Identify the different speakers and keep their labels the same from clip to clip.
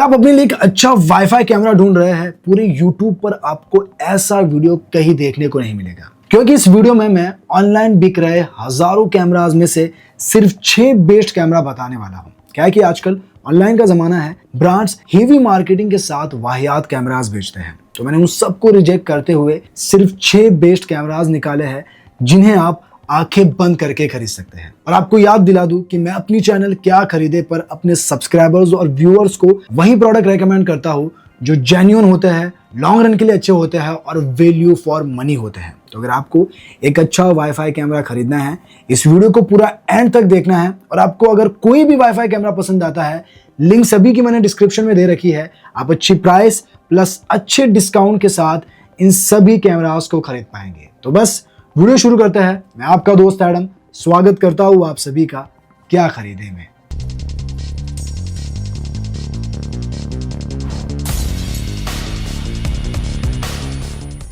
Speaker 1: आप अपने लिए एक अच्छा वाईफाई कैमरा ढूंढ रहे हैं? पूरे YouTube पर आपको ऐसा वीडियो कहीं देखने को नहीं मिलेगा, क्योंकि इस वीडियो में मैं ऑनलाइन बिक रहे हजारों कैमराज में से सिर्फ 6 बेस्ट कैमरा बताने वाला हूं। क्या है कि आजकल ऑनलाइन का जमाना है, ब्रांड्स हेवी मार्केटिंग के साथ वाहियात कैमराज बेचते हैं, तो मैंने उन सबको रिजेक्ट करते हुए सिर्फ 6 बेस्ट कैमराज निकाले हैं जिन्हें आप आंखें बंद करके खरीद सकते हैं। और आपको याद दिला दूं कि मैं अपनी चैनल क्या खरीदे पर अपने सब्सक्राइबर्स और व्यूअर्स को वही प्रोडक्ट रेकमेंड करता हूं जो जेन्युइन होते हैं, लॉन्ग रन के लिए अच्छे होते हैं और वैल्यू फॉर मनी होते हैं। तो अगर आपको एक अच्छा वाईफाई कैमरा खरीदना है, इस वीडियो को पूरा एंड तक देखना है। और आपको अगर कोई भी वाईफाई कैमरा पसंद आता है, लिंक सभी की मैंने डिस्क्रिप्शन में दे रखी है। आप अच्छी प्राइस प्लस अच्छे डिस्काउंट के साथ इन सभी कैमरास को खरीद पाएंगे। तो बस वीडियो शुरू करते हैं। मैं आपका दोस्त एडम स्वागत करता हूं आप सभी का क्या खरीदे में।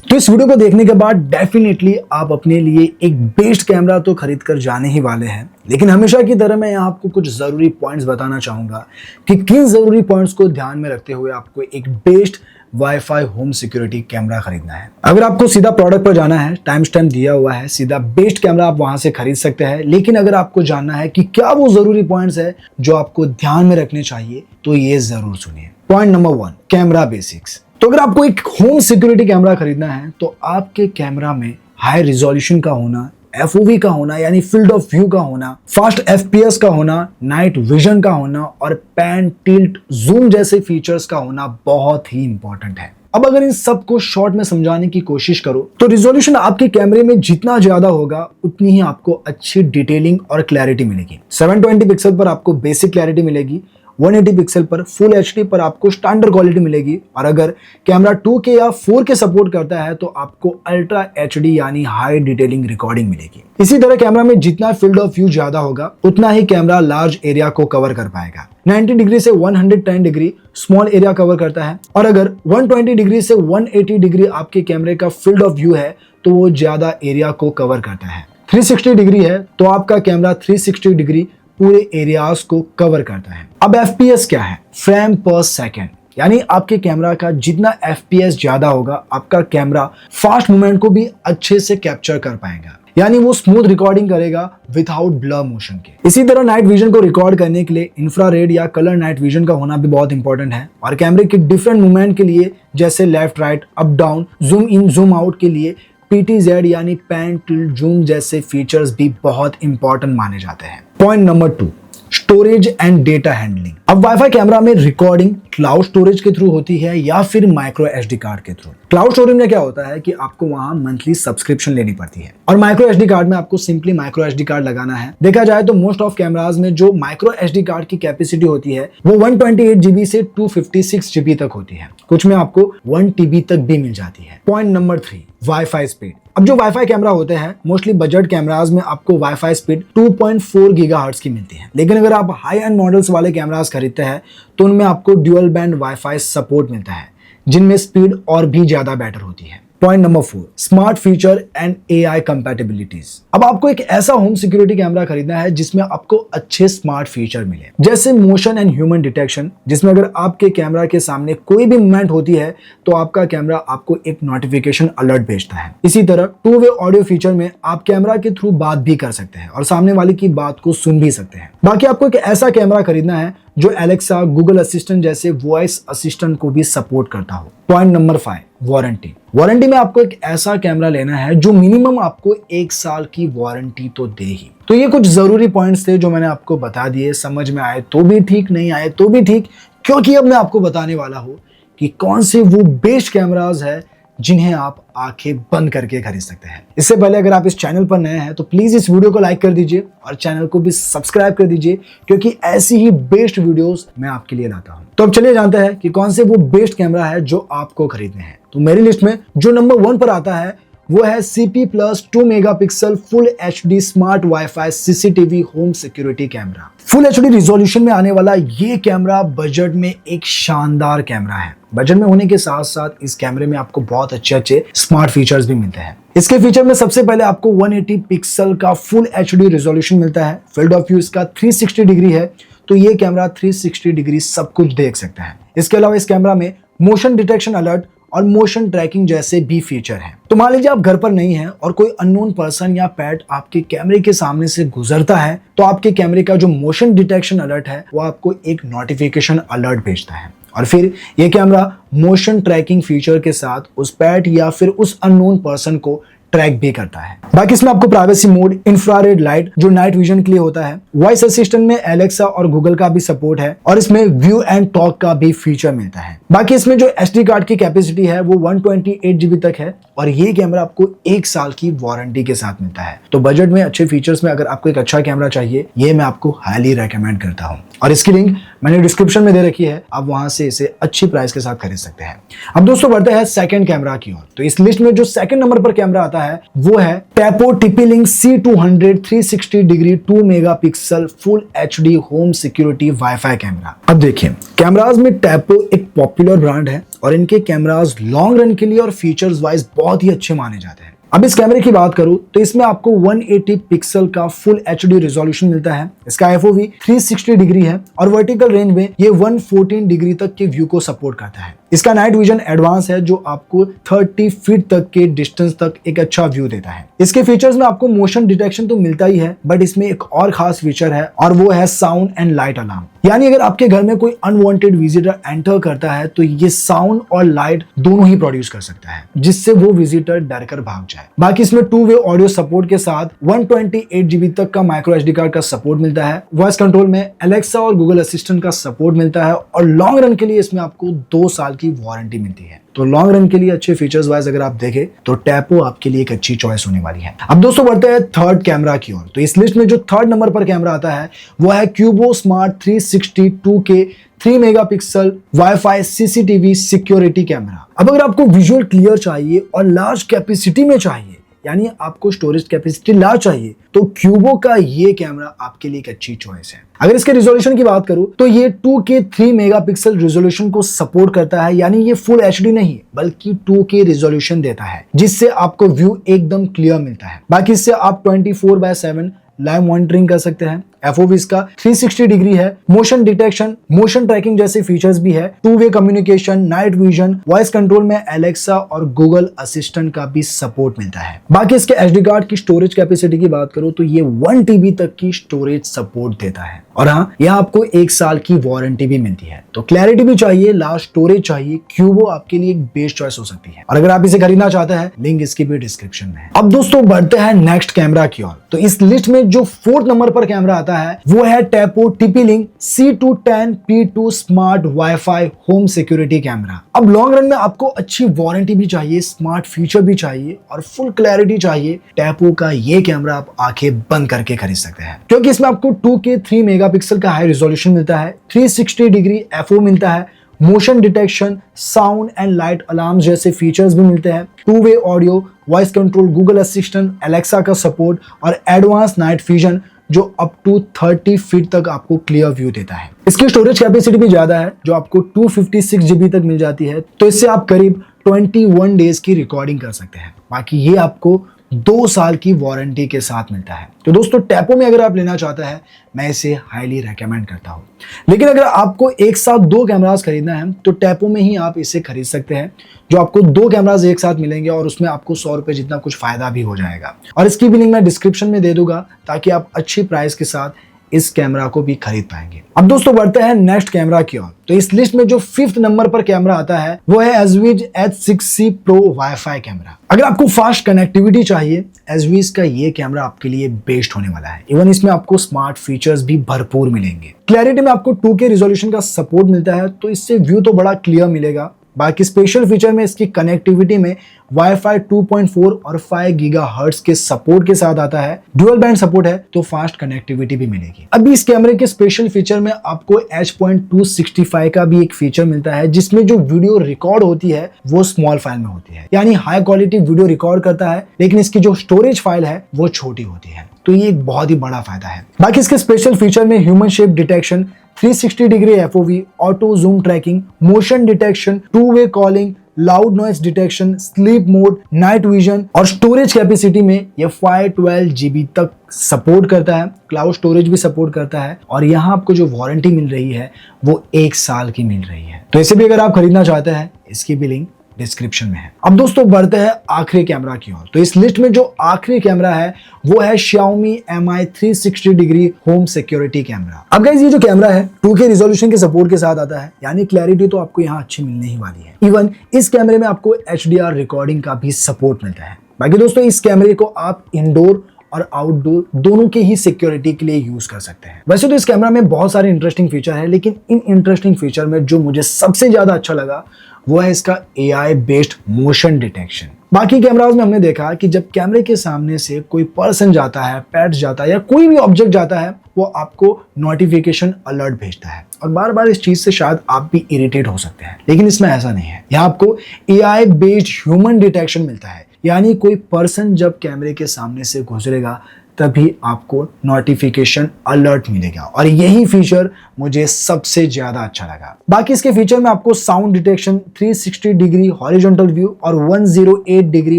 Speaker 1: तो इस वीडियो को देखने के बाद डेफिनेटली आप अपने लिए एक बेस्ट कैमरा तो खरीद कर जाने ही वाले हैं, लेकिन हमेशा की तरह मैं यहाँ आपको कुछ जरूरी पॉइंट्स बताना चाहूंगा कि किन जरूरी पॉइंट्स को ध्यान में रखते हुए आपको एक best wifi home security camera खरीदना है। अगर आपको सीधा प्रोडक्ट पर जाना है, टाइम स्टैम्प दिया हुआ है, सीधा बेस्ट कैमरा आप वहां से खरीद सकते हैं। लेकिन अगर आपको जानना है कि क्या वो जरूरी पॉइंट्स है जो आपको ध्यान में रखने चाहिए, तो ये जरूर सुनिए। Point number 1, camera basics. तो अगर आपको एक होम सिक्योरिटी कैमरा खरीदना है तो आपके कैमरा में हाई रिजोल्यूशन का होना, FOV का होना यानी फील्ड ऑफ व्यू का होना, फास्ट FPS का होना, नाइट विजन का होना और पैन, टिल्ट, जूम जैसे फीचर्स का होना बहुत ही इंपॉर्टेंट है। अब अगर इन सब को शॉर्ट में समझाने की कोशिश करो तो रिजोल्यूशन आपके कैमरे में जितना ज्यादा होगा उतनी ही आपको अच्छी डिटेलिंग और क्लैरिटी मिलेगी। 720 पिक्सल पर आपको बेसिक क्लैरिटी मिलेगी, 180 पिक्सल पर फुल HD पर आपको स्टैंडर्ड क्वालिटी मिलेगी, और अगर कैमरा 2K या 4K सपोर्ट करता है तो आपको अल्ट्रा HD यानी हाई डिटेलिंग रिकॉर्डिंग मिलेगी। इसी तरह कैमरा में जितना फील्ड ऑफ व्यू ज्यादा होगा उतना ही कैमरा लार्ज एरिया को कवर कर पाएगा। 90 डिग्री से 110 डिग्री स्मॉल एरिया कवर करता है, और अगर 120 डिग्री से 180 डिग्री आपके कैमरे का फील्ड ऑफ व्यू है तो वो ज्यादा एरिया को कवर करता है। 360 डिग्री है तो आपका कैमरा 360 डिग्री पूरे एरियाज को कवर करता है। अब FPS क्या है? फ्रेम पर सेकेंड, यानी आपके कैमरा का जितना FPS ज्यादा होगा आपका कैमरा फास्ट मूवमेंट को भी अच्छे से कैप्चर कर पाएगा, यानी वो स्मूथ रिकॉर्डिंग करेगा विदाउट ब्लर मोशन के। इसी तरह नाइट विजन को रिकॉर्ड करने के लिए इंफ्रारेड या कलर नाइट विजन का होना भी बहुत इंपॉर्टेंट है, और कैमरे के डिफरेंट मूवमेंट के लिए जैसे left right up down zoom in zoom out के लिए PTZ यानी पैन टिल्ट जूम जैसे फीचर्स भी बहुत इंपॉर्टेंट माने जाते हैं। Point number 2, storage and data handling. अब वाईफाई कैमरा में रिकॉर्डिंग क्लाउड स्टोरेज के थ्रू होती है या फिर माइक्रो SD कार्ड के थ्रू। क्लाउड स्टोरेज में क्या होता है कि आपको वहां मंथली सब्सक्रिप्शन लेनी पड़ती है, और माइक्रो SD कार्ड में आपको सिंपली माइक्रो SD कार्ड लगाना है। देखा जाए तो मोस्ट ऑफ कैमराज में जो माइक्रो SD कार्ड की कैपेसिटी होती है वो 128 GB से 256 GB तक होती है, कुछ में आपको 1 TB तक भी मिल जाती है। Point number 3, wifi speed. अब जो वाईफाई कैमरा होते हैं मोस्टली बजट कैमराज में आपको वाईफाई स्पीड 2.4 GHz की मिलती है, लेकिन अगर आप हाई एंड मॉडल्स वाले कैमराज खरीदते हैं तो उनमें आपको ड्यूअल बैंड वाईफाई सपोर्ट मिलता है, जिनमें स्पीड और भी ज्यादा बेटर होती है। Point number 4, smart feature and AI कंपैटिबिलिटीज। अब आपको एक ऐसा होम सिक्योरिटी कैमरा खरीदना है जिसमें आपको अच्छे स्मार्ट फीचर मिले, जैसे मोशन एंड ह्यूमन डिटेक्शन, जिसमें अगर आपके कैमरा के सामने कोई भी मूवमेंट होती है तो आपका कैमरा आपको एक नोटिफिकेशन अलर्ट भेजता है। इसी तरह 2-वे ऑडियो फीचर में आप कैमरा के थ्रू बात भी कर सकते हैं और सामने वाले की बात को सुन भी सकते हैं। बाकी आपको एक ऐसा कैमरा खरीदना है जो एलेक्सा, गूगल असिस्टेंट जैसे वॉइस असिस्टेंट को भी सपोर्ट करता हो। Point number 5, warranty. वारंटी में आपको एक ऐसा कैमरा लेना है जो मिनिमम आपको 1 साल की वारंटी तो दे ही। तो ये कुछ जरूरी पॉइंट्स थे जो मैंने आपको बता दिए। समझ में आए तो भी ठीक, नहीं आए तो भी ठीक, क्योंकि अब मैं आपको बताने वाला हूं कि कौन से वो बेस्ट कैमराज है जिन्हें आप आंखें बंद करके खरीद सकते हैं। इससे पहले अगर आप इस चैनल पर नए हैं तो प्लीज इस वीडियो को लाइक कर दीजिए और चैनल को भी सब्सक्राइब कर दीजिए, क्योंकि ऐसी ही बेस्ट वीडियोस मैं आपके लिए लाता हूं। तो अब चलिए जानते हैं कि कौन से वो बेस्ट कैमरा है जो आपको खरीदने हैं। तो मेरी लिस्ट में जो नंबर 1 पर आता है वो है CP+ 2 megapixel full HD smart wifi CCTV home security camera. Full HD resolution में आने वाला ये कैमरा बजट में एक शानदार कैमरा है। बजट में होने के साथ साथ इस कैमरे में आपको बहुत अच्छे स्मार्ट फीचर्स भी मिलते हैं। इसके फीचर में सबसे पहले आपको 180 पिक्सल का फुल HD रिजोल्यूशन मिलता है। फील्ड ऑफ व्यू इसका 360 डिग्री है, तो ये कैमरा 360 डिग्री सब कुछ देख सकता है। इसके अलावा इस कैमरा में मोशन डिटेक्शन अलर्ट और मोशन ट्रैकिंग जैसे भी फीचर हैं। तो मान लीजिए आप घर पर नहीं हैं और कोई अननोन पर्सन या पेट आपके कैमरे के सामने से गुजरता है, तो आपके कैमरे का जो मोशन डिटेक्शन अलर्ट है वो आपको एक नोटिफिकेशन अलर्ट भेजता है और फिर ये कैमरा मोशन ट्रैकिंग फीचर के साथ उस पेट या फिर उस अननोन पर्सन को ट्रैक भी करता है। बाकी इसमें आपको प्राइवेसी मोड, इंफ्रारेड लाइट जो नाइट विजन के लिए होता है, वॉइस असिस्टेंट में एलेक्सा और गूगल का भी सपोर्ट है और इसमें व्यू एंड टॉक का भी फीचर मिलता है। बाकी इसमें जो एसडी कार्ड की कैपेसिटी है वो 128 GB तक है और ये कैमरा आपको 1 साल की वारंटी के साथ मिलता है। तो बजट में अच्छे फीचर्स में अगर आपको एक अच्छा कैमरा चाहिए, ये मैं आपको हाईली रेकमेंड करता हूँ और इसकी लिंक मैंने डिस्क्रिप्शन में दे रखी है, आप वहां से इसे अच्छी प्राइस के साथ खरीद सकते हैं। अब दोस्तों बढ़ते हैं सेकंड कैमरा की ओर। तो इस लिस्ट में जो सेकंड नंबर पर कैमरा आता है वो है टैपो TP-Link C200 360 degree 2 megapixel full HD home security wifi camera. अब देखिए, कैमराज में टैपो एक पॉपुलर ब्रांड है और इनके कैमराज लॉन्ग रन के लिए और फीचर्स वाइज बहुत ही अच्छे माने जाते हैं। अब इस कैमरे की बात करूं तो इसमें आपको 180 पिक्सल का फुल HD रिजोल्यूशन मिलता है। इसका FOV 360 डिग्री है और वर्टिकल रेंज में ये 114 डिग्री तक के व्यू को सपोर्ट करता है। इसका नाइट विजन एडवांस है जो आपको 30 फीट तक के डिस्टेंस तक एक अच्छा व्यू देता है। इसके फीचर्स में आपको मोशन डिटेक्शन तो मिलता ही है, बट इसमें एक और खास फीचर है और वो है साउंड एंड लाइट अलार्म। यानी अगर आपके घर में कोई अनवांटेड विजिटर एंटर करता है तो ये साउंड और लाइट दोनों ही प्रोड्यूस कर सकता है, जिससे वो विजिटर डरकर भाग जाए। बाकी इसमें 2-वे ऑडियो सपोर्ट के साथ 128 GB तक का माइक्रो SD कार्ड का सपोर्ट मिलता है। वॉइस कंट्रोल में एलेक्सा और गूगल असिस्टेंट का सपोर्ट मिलता है और लॉन्ग रन के लिए इसमें आपको 2 साल की वारंटी मिलती है। तो लॉन्ग रन के लिए अच्छे फीचर्स वाइज अगर आप देखें तो टैपो आपके लिए एक अच्छी चॉइस होने वाली है। अब दोस्तों बढ़ते हैं थर्ड कैमरा की ओर। तो इस लिस्ट में जो थर्ड नंबर पर कैमरा आता है वो है Qubo smart 360 2K 3 megapixel wifi CCTV security camera. अब अगर आपको विजुअल क्लियर चाहिए और लार्ज कैपेसिटी में चाहिए, यानी आपको स्टोरेज कैपेसिटी लार्ज चाहिए, तो क्यूबो का ये कैमरा आपके लिए एक अच्छी चॉइस है। अगर इसके रिजोल्यूशन की बात करूं तो ये 2K 3 मेगापिक्सल रिजोल्यूशन को सपोर्ट करता है, यानी ये फुल HD नहीं बल्कि 2K रिजोल्यूशन देता है, जिससे आपको व्यू एकदम क्लियर मिलता है। बाकी इससे आप 24/7 लाइव मॉनिटरिंग कर सकते हैं। FOV इसका 360 डिग्री है। मोशन डिटेक्शन, मोशन ट्रैकिंग जैसे फीचर्स भी है। 2-वे communication, night vision, voice control में एलेक्सा और गूगल असिस्टेंट का भी सपोर्ट मिलता है। बाकी इसके SD कार्ड की स्टोरेज कैपेसिटी की बात करूं तो ये 1 TB तक की स्टोरेज सपोर्ट देता है और हाँ, यहाँ आपको 1 साल की वारंटी भी मिलती है। तो क्लैरिटी भी चाहिए, लार्ज स्टोरेज चाहिए, क्यूबो आपके लिए एक बेस्ट चॉइस हो सकती है। और अगर आप इसे खरीदना चाहते हैं, लिंक इसकी भी डिस्क्रिप्शन में है। अब दोस्तों बढ़ते हैं नेक्स्ट कैमरा की ओर। तो इस लिस्ट में जो 4th नंबर पर कैमरा आता है वो है टैपो TP-Link C210P2 smart wifi home security camera. अब लॉन्ग रन में आपको अच्छी वारंटी भी चाहिए, स्मार्ट फीचर भी चाहिए और फुल क्लैरिटी चाहिए, टैपो का ये कैमरा आप आंखें बंद करके खरीद सकते हैं, क्योंकि इसमें आपको 2K 3 मेगापिक्सल का हाई रिजोल्यूशन मिलता है, 360 डिग्री FO मिलता है, motion detection, sound and light alarm जैसे फीचर्स भी मिलते हैं, 2-वे audio, voice control, Google assistant, Alexa का सपोर्ट और एडवांस नाइट विजन जो अप टू 30 फीट तक आपको क्लियर व्यू देता है। इसकी स्टोरेज कैपेसिटी भी ज्यादा है जो आपको 256 GB तक मिल जाती है, तो इससे आप करीब 21 डेज की रिकॉर्डिंग कर सकते हैं। बाकी ये आपको 2 साल की वारंटी के साथ मिलता है। तो दोस्तों टैपो में अगर आप लेना चाहते हैं, मैं इसे हाईली रेकमेंड करता हूं। लेकिन अगर आपको एक साथ 2 कैमरास खरीदना है तो टैपो में ही आप इसे खरीद सकते हैं, जो आपको 2 कैमरास एक साथ मिलेंगे और उसमें आपको 100 रुपए जितना कुछ फायदा भी हो जाएगा। और इसकी भी लिंक मैं डिस्क्रिप्शन में दे दूंगा ताकि आप अच्छी प्राइस के साथ इस कैमरा को भी खरीद पाएंगे। अब दोस्तों बढ़ते हैं नेक्स्ट कैमरा की ओर। तो इस लिस्ट में जो 5th नंबर पर कैमरा आता है वो है एजविज H6C Pro वाईफाई कैमरा। अगर आपको फास्ट कनेक्टिविटी चाहिए, एजविज का ये कैमरा आपके लिए बेस्ट होने वाला है। इवन इसमें आपको स्मार्ट फीचर्स भी भरपूर मिलेंगे। क्लैरिटी में आपको 2K रिजोल्यूशन का सपोर्ट मिलता है, तो इससे व्यू तो बड़ा क्लियर मिलेगा। बाकी स्पेशल फीचर में इसकी कनेक्टिविटी में वाईफाई 2.4 और 5 गीगाहर्ट्ज के सपोर्ट के साथ आता है। डुअल बैंड सपोर्ट है तो फास्ट कनेक्टिविटी भी मिलेगी। अभी इस कैमरे के स्पेशल फीचर में आपको H.265 का भी एक फीचर मिलता है, जिसमें जो वीडियो रिकॉर्ड होती है वो स्मॉल फाइल में होती है, यानी हाई क्वालिटी वीडियो रिकॉर्ड करता है, लेकिन इसकी जो स्टोरेज फाइल है वो छोटी होती है। तो ये एक बहुत ही बड़ा फायदा है। बाकी इसके स्पेशल फीचर में human shape detection, 360 degree FOV, auto zoom tracking, motion detection, 2-वे calling, loud noise detection, sleep mode, night vision और स्टोरेज कैपेसिटी में ये 512 GB तक सपोर्ट करता है। क्लाउड स्टोरेज भी सपोर्ट करता है और यहाँ आपको जो वारंटी मिल रही है वो 1 साल की मिल रही है। तो इसे भी अगर आप खरीदना चाहते हैं, इसकी भी लिंक डिस्क्रिप्शन में है। अब दोस्तों बढ़ते हैं आखिरी कैमरा की ओर। तो इस लिस्ट में जो आखिरी कैमरा है वो है Xiaomi Mi 360 degree home security camera. अब गाइस ये जो कैमरा है 2K रिजोल्यूशन के सपोर्ट के साथ आता है, यानी क्लैरिटी तो आपको यहाँ अच्छी मिलने ही वाली है। इवन इस कैमरे में आपको HDR रिकॉर्डिंग का भी सपोर्ट मिलता है। बाकी दोस्तों इस कैमरे को आप इंडोर और आउटडोर दोनों के ही सिक्योरिटी के लिए यूज कर सकते हैं। वैसे तो इस कैमरा में बहुत सारे इंटरेस्टिंग फीचर है, लेकिन इन इंटरेस्टिंग फीचर में जो मुझे सबसे ज्यादा अच्छा लगा वो है इसका AI बेस्ड मोशन डिटेक्शन। बाकी कैमराज में हमने देखा कि जब कैमरे के सामने से कोई पर्सन जाता है, पेट जाता है या कोई भी ऑब्जेक्ट जाता है, वो आपको नोटिफिकेशन अलर्ट भेजता है और बार बार इस चीज से शायद आप भी इरिटेट हो सकते हैं, लेकिन इसमें ऐसा नहीं है। यहाँ आपको AI बेस्ड ह्यूमन डिटेक्शन मिलता है, यानी कोई पर्सन जब कैमरे के सामने से गुजरेगा तभी आपको नोटिफिकेशन अलर्ट मिलेगा और यही फीचर मुझे सबसे ज्यादा अच्छा लगा। बाकी इसके फीचर में आपको sound detection, 360 degree horizontal view और 108 डिग्री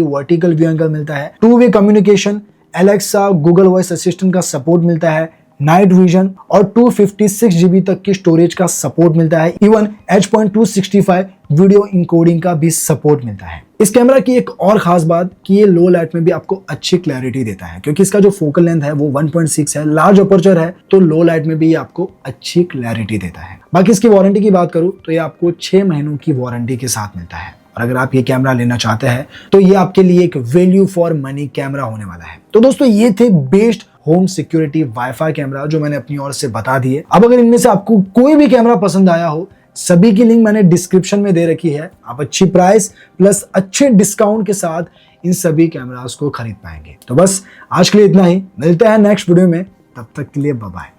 Speaker 1: वर्टिकल व्यू एंगल मिलता है। 2-वे communication, Alexa, Google voice assistant का सपोर्ट मिलता है, नाइट विजन और 256 GB तक की स्टोरेज का सपोर्ट मिलता है। इवन H.265 वीडियो इनकोडिंग का भी सपोर्ट मिलता है। इस कैमरा की एक और खास बात कि ये लो लाइट में भी आपको अच्छी क्लैरिटी देता है, क्योंकि इसका जो फोकल लेंथ है वो 1.6 है, लार्ज अपर्चर है, तो लो लाइट में भी ये आपको अच्छी क्लैरिटी देता है। बाकी इसकी वारंटी की बात करूं तो ये आपको 6 महीनों की वारंटी के साथ मिलता है और अगर आप ये कैमरा लेना चाहते हैं तो ये आपके लिए एक वैल्यू फॉर मनी कैमरा होने वाला है। तो दोस्तों ये थे best home security wifi camera जो मैंने अपनी ओर से बता दिए। अब अगर इनमें से आपको कोई भी कैमरा पसंद आया हो, सभी की लिंक मैंने डिस्क्रिप्शन में दे रखी है। आप अच्छी प्राइस प्लस अच्छे डिस्काउंट के साथ इन सभी कैमरास को खरीद पाएंगे। तो बस आज के लिए इतना ही, मिलते हैं नेक्स्ट वीडियो में, तब तक के लिए बाय बाय।